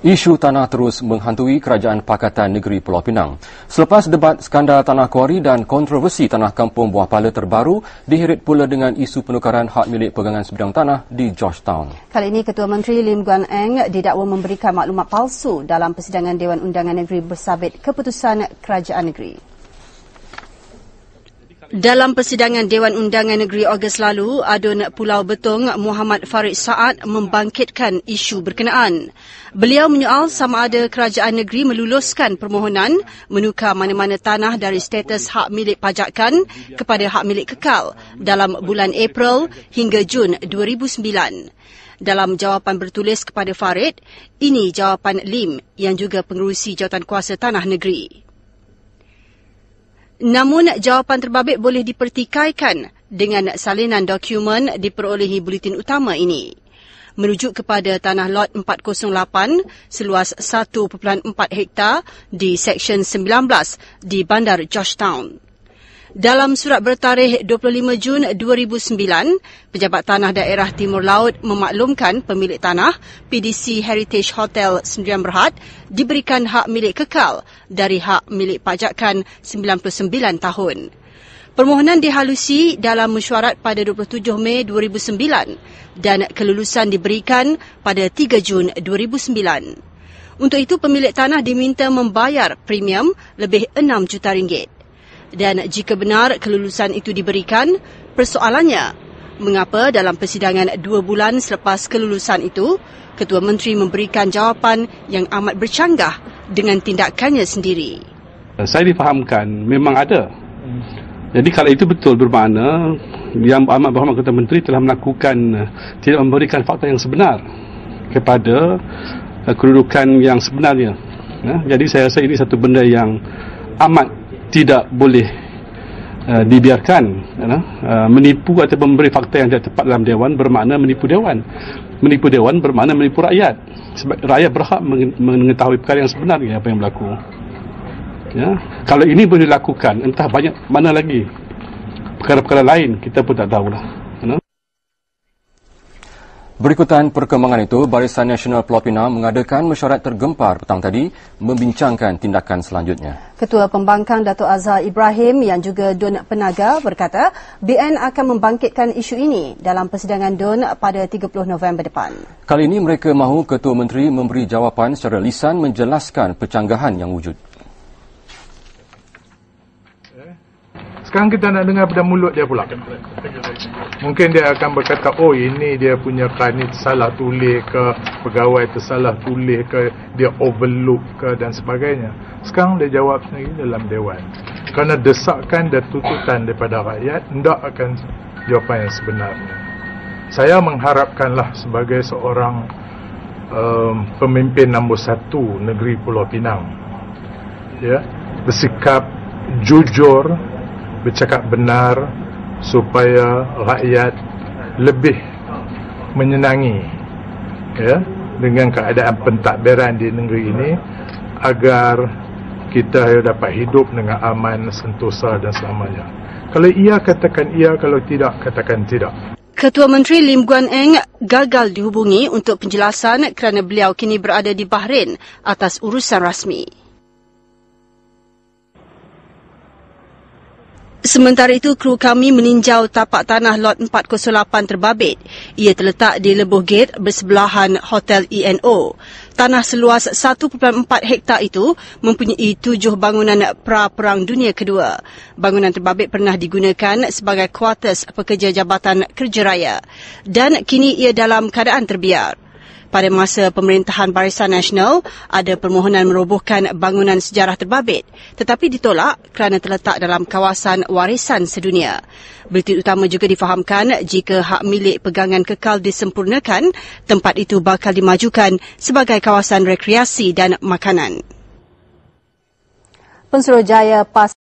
Isu tanah terus menghantui Kerajaan Pakatan Negeri Pulau Pinang. Selepas debat skandal tanah kuari dan kontroversi tanah kampung Buah Pala terbaru, dihirit pula dengan isu penukaran hak milik pegangan sebidang tanah di Georgetown. Kali ini Ketua Menteri Lim Guan Eng didakwa memberikan maklumat palsu dalam persidangan Dewan Undangan Negeri bersabit keputusan Kerajaan Negeri. Dalam persidangan Dewan Undangan Negeri Ogos lalu, Adun Pulau Betong Muhammad Farid Saad membangkitkan isu berkenaan. Beliau menyoal sama ada kerajaan negeri meluluskan permohonan menukar mana-mana tanah dari status hak milik pajakan kepada hak milik kekal dalam bulan April hingga Jun 2009. Dalam jawapan bertulis kepada Farid, ini jawapan Lim yang juga pengerusi Jawatankuasa Tanah Negeri. Namun, jawapan terbabit boleh dipertikaikan dengan salinan dokumen diperolehi buletin utama ini. Merujuk kepada tanah lot 408 seluas 1.4 hektar di Seksyen 19 di Bandar Georgetown. Dalam surat bertarikh 25 Jun 2009, Pejabat Tanah Daerah Timur Laut memaklumkan pemilik tanah PDC Heritage Hotel Sdn Bhd diberikan hak milik kekal dari hak milik pajakan 99 tahun. Permohonan dihalusi dalam mesyuarat pada 27 Mei 2009 dan kelulusan diberikan pada 3 Jun 2009. Untuk itu, pemilik tanah diminta membayar premium lebih RM6 juta. Dan jika benar kelulusan itu diberikan, persoalannya, mengapa dalam persidangan 2 bulan selepas kelulusan itu, Ketua Menteri memberikan jawapan yang amat bercanggah dengan tindakannya sendiri. Saya difahamkan memang ada. Jadi kalau itu betul bermakna Yang Amat Berhormat Ketua Menteri telah melakukan, tidak memberikan fakta yang sebenar kepada kedudukan yang sebenarnya. Jadi saya rasa ini satu benda yang amat tidak boleh dibiarkan. Menipu atau memberi fakta yang tidak tepat dalam Dewan bermakna menipu Dewan. Menipu Dewan bermakna menipu rakyat. Sebab rakyat berhak mengetahui perkara yang sebenarnya apa yang berlaku. Kalau ini boleh dilakukan, entah banyak mana lagi perkara-perkara lain kita pun tak tahulah. Berikutan perkembangan itu, Barisan Nasional Pulau Pinang mengadakan mesyuarat tergempar petang tadi membincangkan tindakan selanjutnya. Ketua Pembangkang Dato' Azhar Ibrahim yang juga Dun Penaga berkata BN akan membangkitkan isu ini dalam persidangan Dun pada 30 November depan. Kali ini mereka mahu Ketua Menteri memberi jawapan secara lisan menjelaskan pencanggahan yang wujud. Sekarang kita nak dengar pada mulut dia pula. Mungkin dia akan berkata, oh ini dia punya kanit salah tulis ke, pegawai tersalah tulis ke, dia overlook ke dan sebagainya. Sekarang dia jawab sendiri dalam Dewan. Kerana desakan dan tuntutan daripada rakyat, hendak akan jawapan yang sebenarnya. Saya mengharapkanlah sebagai seorang pemimpin nombor 1 negeri Pulau Pinang, bersikap jujur, bercakap benar supaya rakyat lebih menyenangi dengan keadaan pentadbiran di negeri ini agar kita dapat hidup dengan aman, sentosa dan selamanya. Kalau iya, katakan iya. Kalau tidak, katakan tidak. Ketua Menteri Lim Guan Eng gagal dihubungi untuk penjelasan kerana beliau kini berada di Bahrain atas urusan rasmi. Sementara itu, kru kami meninjau tapak tanah lot 408 terbabit. Ia terletak di Lebuh Gate bersebelahan Hotel ENO. Tanah seluas 1.4 hektar itu mempunyai 7 bangunan pra-Perang Dunia Kedua. Bangunan terbabit pernah digunakan sebagai kuartus pekerja Jabatan Kerja Raya dan kini ia dalam keadaan terbiar. Pada masa pemerintahan Barisan Nasional, ada permohonan merobohkan bangunan sejarah terbabit tetapi ditolak kerana terletak dalam kawasan warisan sedunia. Buletin utama juga difahamkan jika hak milik pegangan kekal disempurnakan, tempat itu bakal dimajukan sebagai kawasan rekreasi dan makanan. Pensuruhjaya PAS